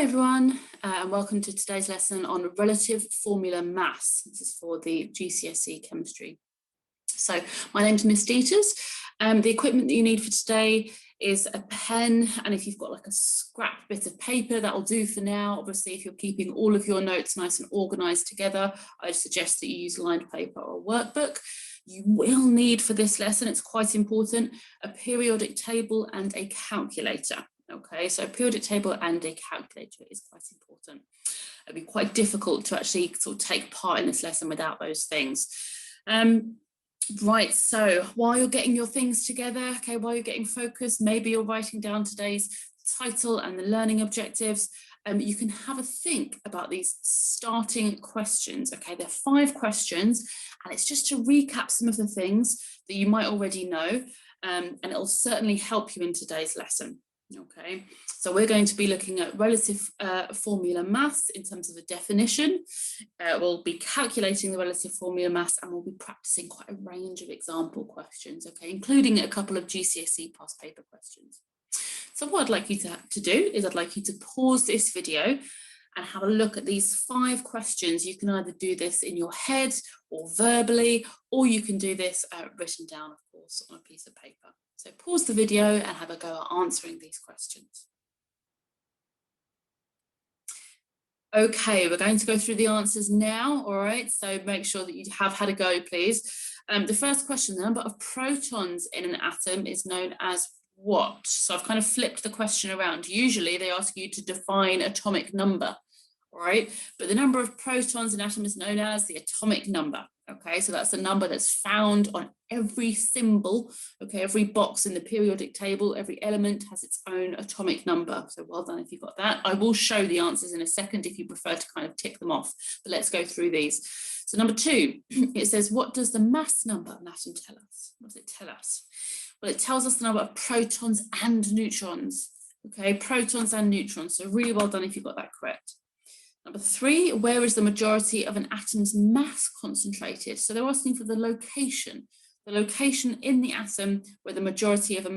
Hi everyone, and welcome to today's lesson on relative formula mass. This is for the GCSE chemistry. So my name's Miss Dieters. The equipment that you need for today is a pen, and if you've got like a scrap bit of paper, that'll do for now. Obviously, if you're keeping all of your notes nice and organised together, I suggest that you use lined paper or a workbook. You will need for this lesson, it's quite important, a periodic table and a calculator. Okay, so a periodic table and a calculator is quite important. It'd be quite difficult to actually sort of take part in this lesson without those things. Right, so while you're getting your things together, okay, while you're getting focused, maybe you're writing down today's title and the learning objectives, you can have a think about these starting questions. Okay, there are 5 questions, and it's just to recap some of the things that you might already know, and it'll certainly help you in today's lesson. Okay, so we're going to be looking at relative formula mass in terms of a definition. We'll be calculating the relative formula mass, and we'll be practicing quite a range of example questions, okay, including a couple of GCSE past paper questions. So what I'd like you to do is I'd like you to pause this video and have a look at these 5 questions. You can either do this in your head or verbally, or you can do this written down, of course, on a piece of paper. So pause the video and have a go at answering these questions. Okay, we're going to go through the answers now, all right? So make sure that you have had a go, please. The first question, the number of protons in an atom is known as what? So I've kind of flipped the question around. Usually they ask you to define atomic number, all right? But the number of protons in an atom is known as the atomic number. Okay, so that's the number that's found on every symbol, okay, every box in the periodic table, every element has its own atomic number. So well done if you got that. I will show the answers in a second if you prefer to kind of tick them off, but let's go through these. So number 2, it says, what does the mass number of an atom tell us? What does it tell us? Well, it tells us the number of protons and neutrons, okay, protons and neutrons. So really well done if you got that correct. Number 3, where is the majority of an atom's mass concentrated? So they're asking for the location in the atom where the majority of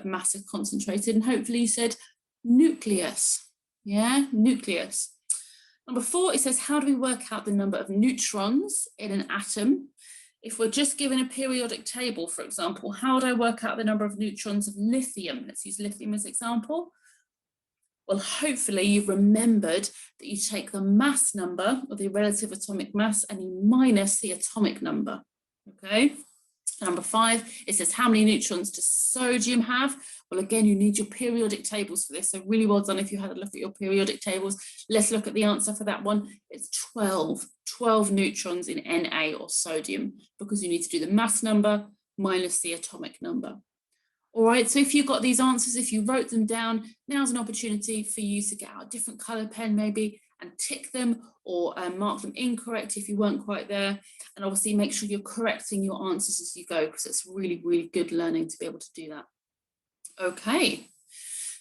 mass is concentrated. And hopefully you said nucleus. Yeah, nucleus. Number 4, it says, how do we work out the number of neutrons in an atom? If we're just given a periodic table, for example, how would I work out the number of neutrons of lithium? Let's use lithium as an example. Well, hopefully you've remembered that you take the mass number, or the relative atomic mass, and you minus the atomic number, okay? Number 5, it says, how many neutrons does sodium have? Well, again, you need your periodic tables for this, so really well done if you had a look at your periodic tables. Let's look at the answer for that one. It's 12 neutrons in Na, or sodium, because you need to do the mass number minus the atomic number. All right, so if you got these answers, if you wrote them down, now's an opportunity for you to get out a different colour pen maybe and tick them, or mark them incorrect if you weren't quite there. And obviously make sure you're correcting your answers as you go, because it's really, really good learning to be able to do that. Okay,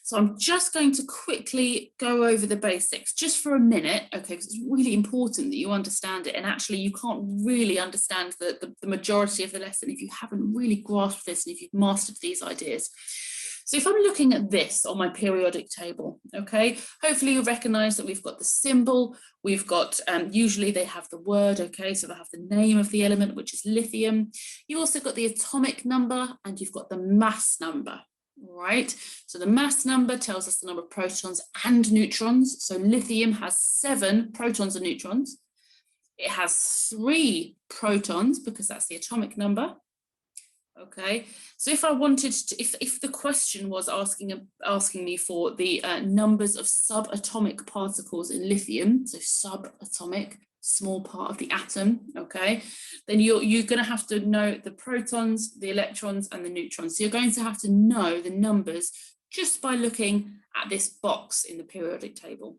so I'm just going to quickly go over the basics just for a minute, okay, because it's really important that you understand it, and actually you can't really understand the majority of the lesson if you haven't really grasped this and if you've mastered these ideas. So if I'm looking at this on my periodic table, okay, hopefully you'll recognize that we've got the symbol, we've got, usually they have the word, okay, so they have the name of the element, which is lithium. You also got the atomic number, and you've got the mass number. Right, so the mass number tells us the number of protons and neutrons. So lithium has 7 protons and neutrons. It has 3 protons because that's the atomic number. Okay, so if I wanted to, if the question was asking me for the numbers of subatomic particles in lithium, so subatomic, small part of the atom, okay, then you're going to have to know the protons, the electrons, and the neutrons. So you're going to have to know the numbers just by looking at this box in the periodic table.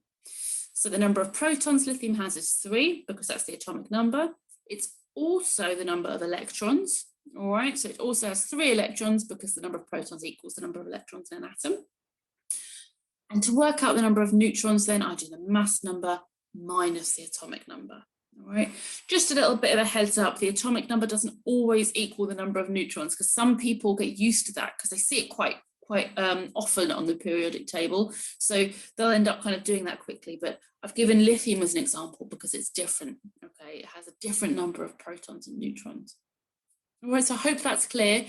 So the number of protons lithium has is 3, because that's the atomic number. It's also the number of electrons, all right, so it also has 3 electrons, because the number of protons equals the number of electrons in an atom. And to work out the number of neutrons, then I do the mass number minus the atomic number. All right, just a little bit of a heads up, the atomic number doesn't always equal the number of neutrons, because some people get used to that because they see it quite quite often on the periodic table. So they'll end up kind of doing that quickly, but I've given lithium as an example because it's different, okay? It has a different number of protons and neutrons. All right, so I hope that's clear.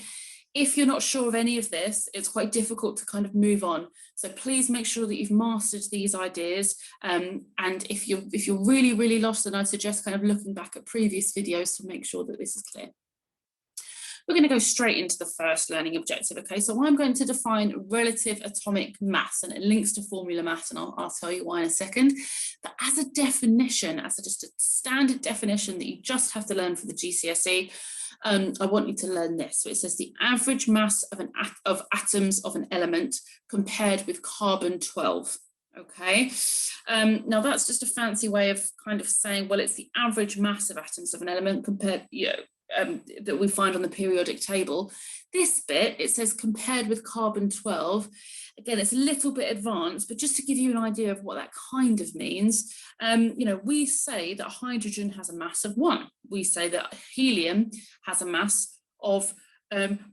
If you're not sure of any of this, it's quite difficult to kind of move on. So please make sure that you've mastered these ideas. And if you're really, really lost, then I'd suggest kind of looking back at previous videos to make sure that this is clear. We're going to go straight into the first learning objective, okay? So I'm going to define relative atomic mass, and it links to formula mass, and I'll tell you why in a second. But as a definition, just a standard definition that you just have to learn for the GCSE, I want you to learn this. So it says the average mass of atoms of an element compared with carbon-12. Okay, now that's just a fancy way of kind of saying, well, it's the average mass of atoms of an element compared, that we find on the periodic table. This bit, it says compared with carbon-12. Again, it's a little bit advanced, but just to give you an idea of what that kind of means, we say that hydrogen has a mass of 1. We say that helium has a mass of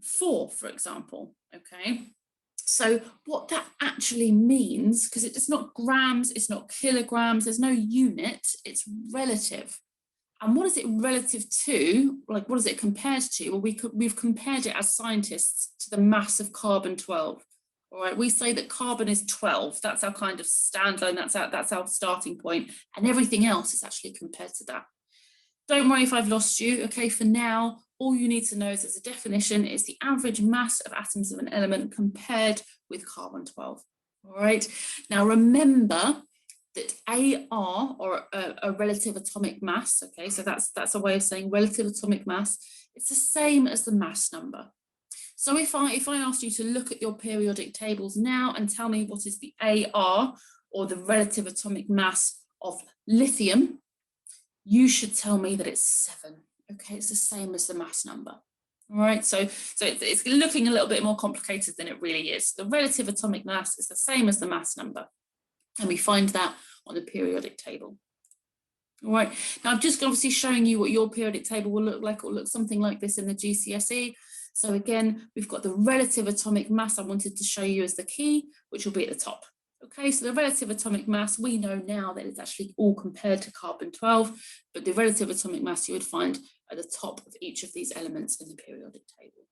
4, for example, okay? So what that actually means, because it's not grams, it's not kilograms, there's no unit, it's relative. And what is it relative to? Like, what is it compared to? Well, we've compared it as scientists to the mass of carbon-12. All right, we say that carbon is 12. That's our kind of standalone, that's our starting point. And everything else is actually compared to that. Don't worry if I've lost you. Okay, for now, all you need to know is as a definition, it's the average mass of atoms of an element compared with carbon-12. All right, now remember that AR, or a relative atomic mass, okay, so that's a way of saying relative atomic mass, it's the same as the mass number. So if I asked you to look at your periodic tables now and tell me what is the AR, or the relative atomic mass of lithium, you should tell me that it's 7. Okay, it's the same as the mass number. All right, so it's looking a little bit more complicated than it really is. The relative atomic mass is the same as the mass number, and we find that on the periodic table. All right, now I'm just obviously showing you what your periodic table will look like. It will look something like this in the GCSE. So again, we've got the relative atomic mass I wanted to show you as the key, which will be at the top. Okay, so the relative atomic mass, we know now that it's actually all compared to carbon-12, but the relative atomic mass you would find at the top of each of these elements in the periodic table.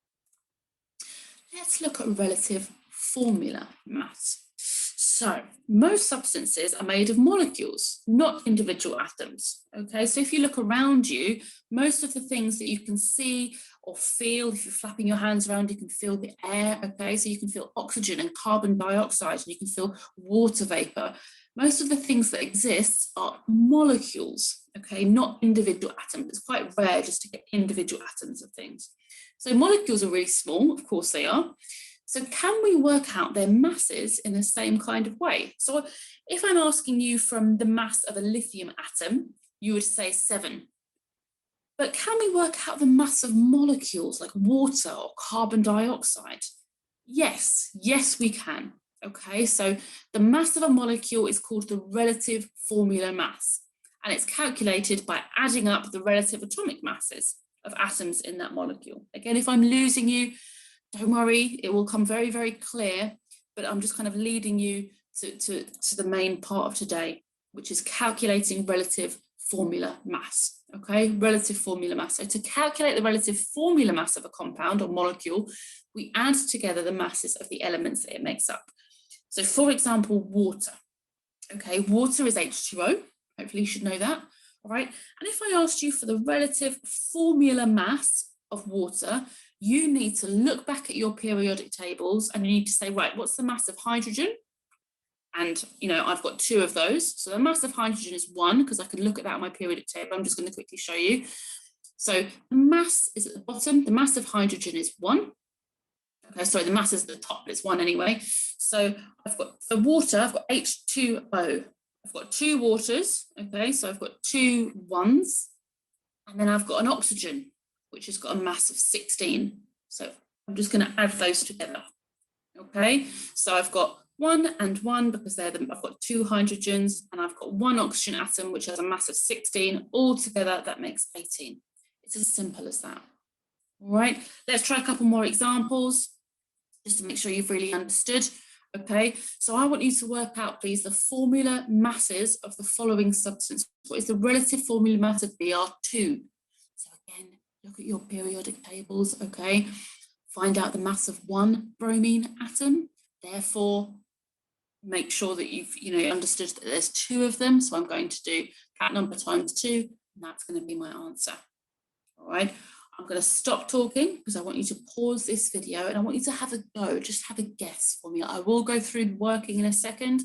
Let's look at relative formula mass. So most substances are made of molecules, not individual atoms. Okay, so if you look around you, most of the things that you can see or feel, if you're flapping your hands around, you can feel the air, okay? So you can feel oxygen and carbon dioxide, and you can feel water vapor. Most of the things that exist are molecules, okay, not individual atoms. It's quite rare just to get individual atoms of things. So molecules are really small, of course they are. So can we work out their masses in the same kind of way? So if I'm asking you from the mass of a lithium atom, you would say 7. But can we work out the mass of molecules like water or carbon dioxide? Yes, we can. Okay, so the mass of a molecule is called the relative formula mass, and it's calculated by adding up the relative atomic masses of atoms in that molecule. Again, if I'm losing you, don't worry, it will come very, very clear, but I'm just kind of leading you to the main part of today, which is calculating relative formula mass, okay? Relative formula mass. So to calculate the relative formula mass of a compound or molecule, we add together the masses of the elements that it makes up. So for example, water, okay? Water is H2O, hopefully you should know that, all right? And if I asked you for the relative formula mass of water, you need to look back at your periodic tables and you need to say, right, what's the mass of hydrogen? And, I've got 2 of those. So the mass of hydrogen is 1, because I can look at that on my periodic table. I'm just going to quickly show you. So the mass is at the bottom. The mass of hydrogen is 1. Okay, sorry, the mass is at the top, but it's 1 anyway. So I've got the water, I've got H2O. I've got 2 waters, okay, so I've got 2 ones. And then I've got an oxygen, which has got a mass of 16. So I'm just going to add those together. Okay, so I've got 1 and 1 because I've got 2 hydrogens, and I've got 1 oxygen atom which has a mass of 16. All together that makes 18. It's as simple as that. All right, let's try a couple more examples. just to make sure you've really understood. Okay, so I want you to work out, please, the formula masses of the following substance. What is the relative formula mass of Br2? So again, look at your periodic tables, okay? Find out the mass of one bromine atom. Therefore, make sure that you've understood that there's two of them. So I'm going to do that number times 2, and that's going to be my answer. All right. I'm going to stop talking because I want you to pause this video and I want you to have a go, just have a guess for me. I will go through the working in a second.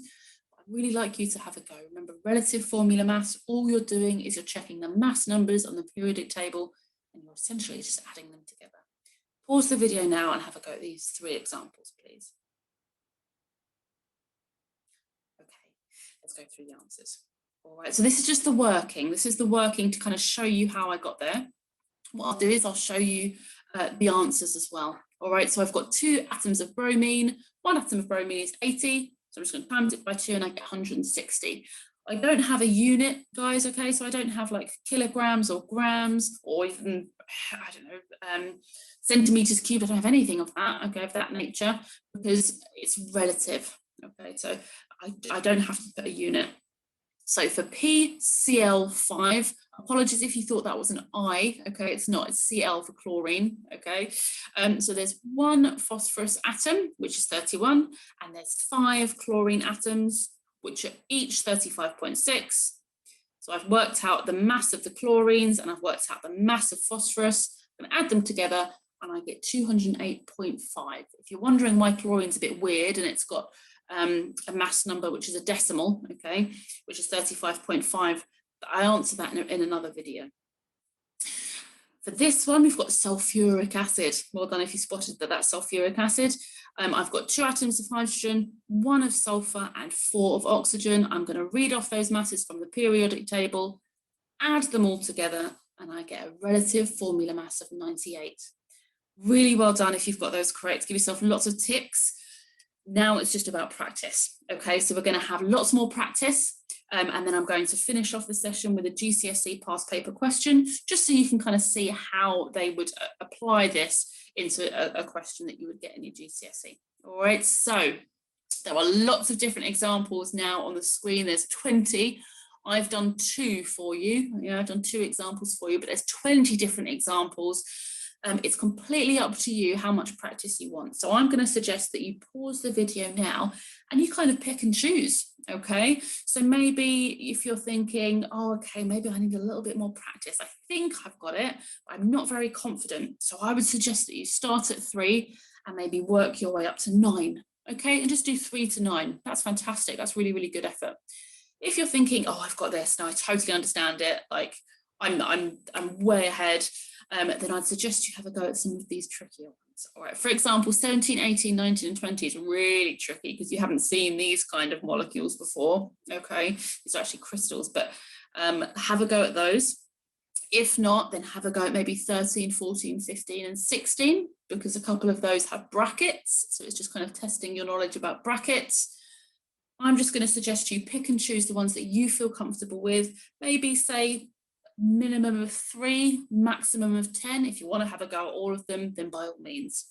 I'd really like you to have a go. Remember, relative formula mass, all you're doing is you're checking the mass numbers on the periodic table and you're essentially just adding them together. Pause the video now and have a go at these 3 examples, please. Okay, let's go through the answers. All right, so this is just the working. This is the working to kind of show you how I got there. What I'll do is I'll show you the answers as well. All right, so I've got 2 atoms of bromine. 1 atom of bromine is 80. So I'm just going to times it by 2 and I get 160. I don't have a unit, guys, okay? So I don't have like kilograms or grams or even, I don't know, centimeters cubed. I don't have anything of that, okay, of that nature, because it's relative, okay? So I don't have to put a unit. So for PCl5, apologies if you thought that was an I, okay, it's not, it's Cl for chlorine, okay. So there's 1 phosphorus atom, which is 31, and there's 5 chlorine atoms, which are each 35.6. So I've worked out the mass of the chlorines and I've worked out the mass of phosphorus, and add them together and I get 208.5. If you're wondering why chlorine's a bit weird and it's got a mass number which is a decimal, okay, which is 35.5. I answer that in another video. For this one, we've got sulfuric acid. Well done if you spotted that that's sulfuric acid. I've got 2 atoms of hydrogen, 1 of sulfur and 4 of oxygen. I'm going to read off those masses from the periodic table, add them all together, and I get a relative formula mass of 98. Really well done if you've got those correct. Give yourself lots of ticks. Now it's just about practice. Okay, so we're going to have lots more practice. And then I'm going to finish off the session with a GCSE past paper question, just so you can kind of see how they would apply this into a question that you would get in your GCSE. All right, so there are lots of different examples now on the screen. There's 20. I've done 2 for you. Yeah, I've done 2 examples for you, but there's 20 different examples. It's completely up to you how much practice you want. So I'm going to suggest that you pause the video now and you kind of pick and choose, okay? So maybe if you're thinking, oh, okay, maybe I need a little bit more practice. I think I've got it, but I'm not very confident. So I would suggest that you start at 3 and maybe work your way up to 9, okay? And just do 3 to 9. That's fantastic. That's really, really good effort. If you're thinking, oh, I've got this, now I totally understand it, like I'm way ahead, then I'd suggest you have a go at some of these trickier ones. All right, for example, 17, 18, 19, and 20 is really tricky because you haven't seen these kind of molecules before, okay? These are actually crystals, but have a go at those. If not, then have a go at maybe 13, 14, 15, and 16, because a couple of those have brackets, so it's just kind of testing your knowledge about brackets. I'm just going to suggest you pick and choose the ones that you feel comfortable with, maybe say minimum of 3, maximum of 10. If you want to have a go at all of them, then by all means.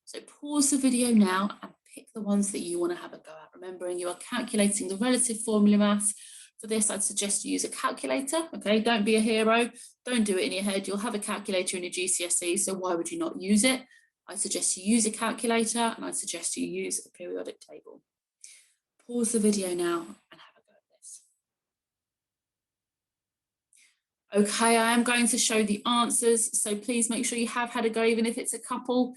So pause the video now and pick the ones that you want to have a go at. Remembering you are calculating the relative formula mass. For this, I'd suggest you use a calculator, okay? Don't be a hero. Don't do it in your head. You'll have a calculator in your GCSE, so why would you not use it? I suggest you use a calculator and I suggest you use a periodic table. Pause the video now and have a go at this. Okay, I am going to show the answers, so please make sure you have had a go, even if it's a couple.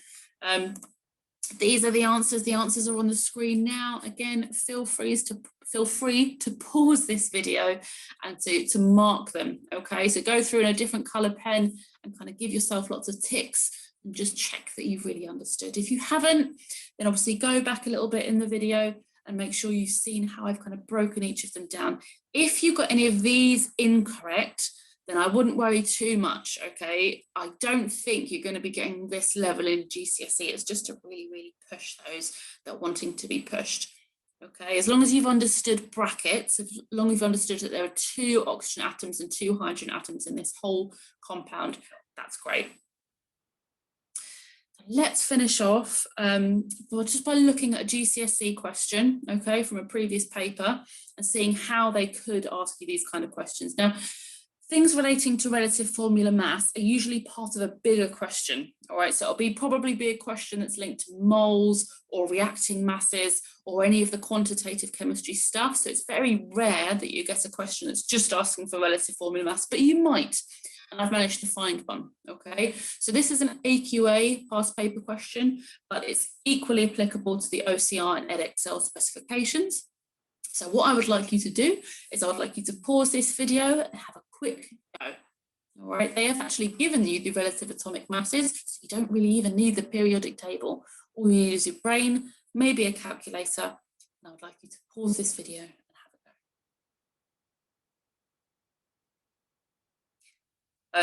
These are the answers. The answers are on the screen now. Again, feel free to pause this video and to mark them. Okay, so go through in a different color pen and kind of give yourself lots of ticks and just check that you've really understood. If you haven't, then obviously go back a little bit in the video and make sure you've seen how I've kind of broken each of them down. If you got any of these incorrect, then I wouldn't worry too much, okay? I don't think you're going to be getting this level in GCSE. It's just to really, really push those that are wanting to be pushed, okay? As long as you've understood brackets, as long as you've understood that there are 2 oxygen atoms and 2 hydrogen atoms in this whole compound, that's great. Let's finish off just by looking at a GCSE question, okay, from a previous paper and seeing how they could ask you these kind of questions. Now, things relating to relative formula mass are usually part of a bigger question, all right? So it'll probably be a question that's linked to moles or reacting masses or any of the quantitative chemistry stuff. So it's very rare that you get a question that's just asking for relative formula mass, but you might. And I've managed to find one, okay? So this is an AQA past paper question, but it's equally applicable to the OCR and Edexcel specifications. So what I would like you to do is I would like you to pause this video and have a quick go. All right, they have actually given you the relative atomic masses, so you don't really even need the periodic table. All you need is your brain, maybe a calculator, and I would like you to pause this video and have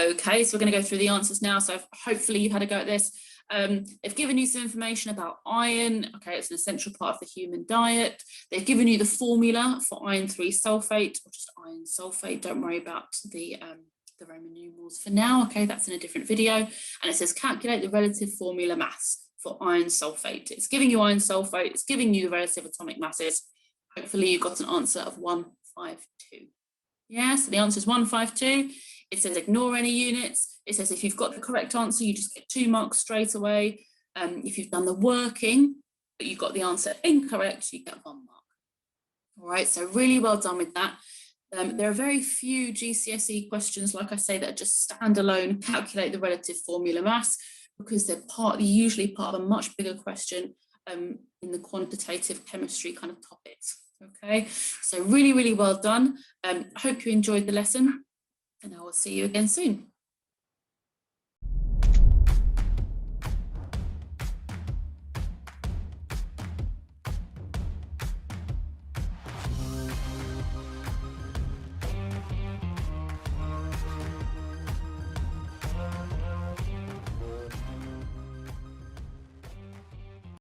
a go. Okay, so we're going to go through the answers now. So hopefully you've had a go at this. They've given you some information about iron. Okay, it's an essential part of the human diet. They've given you the formula for iron 3 sulfate, or just iron sulfate. Don't worry about the Roman numerals for now. Okay, that's in a different video. And it says calculate the relative formula mass for iron sulfate. It's giving you iron sulfate. It's giving you the relative atomic masses. Hopefully you got an answer of 152. Yeah, so the answer is 152. It says ignore any units. It says if you've got the correct answer, you just get 2 marks straight away. If you've done the working, but you've got the answer incorrect, you get 1 mark. All right, so really well done with that. There are very few GCSE questions, like I say, that are just standalone, calculate the relative formula mass, because they're usually part of a much bigger question in the quantitative chemistry kind of topics. Okay, so really, really well done. I hope you enjoyed the lesson, and I will see you again soon.